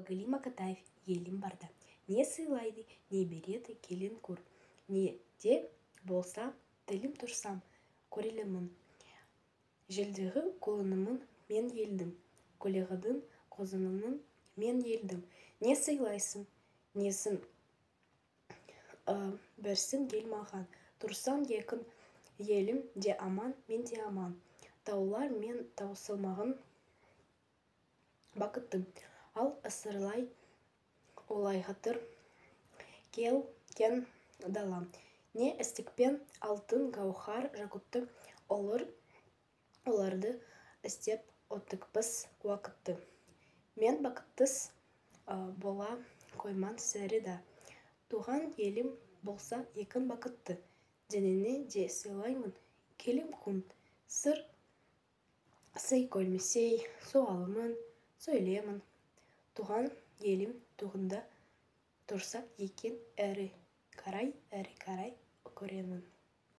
Галим Акатаев елім барда. Не сыйлайды, не береді келін көр. Не де болса, тілім тұрсам, көрелімін. Желдегі қолынымын мен елдім. Көлеғыдың қозынымын мен елдім. Не сыйлайсың, несін берсін ел маған. Тұрсам екін елім де аман, мен де аман. Таулар мен таусылмағын бақыттым. Ал ысырлай олай ғатыр кел кен далам. Не істікпен алтын гаухар жақутты оларды істеп оттықпыз уақытты. Мен бақыттыс бола қойман сәрі да. Туған елім болса екін бақытты. Денені де сыйлаймын келім күн. Сыр сый көлмесей суалымын сөйлемін. Туған елім туғында тұрса екен әрі қарай көремін.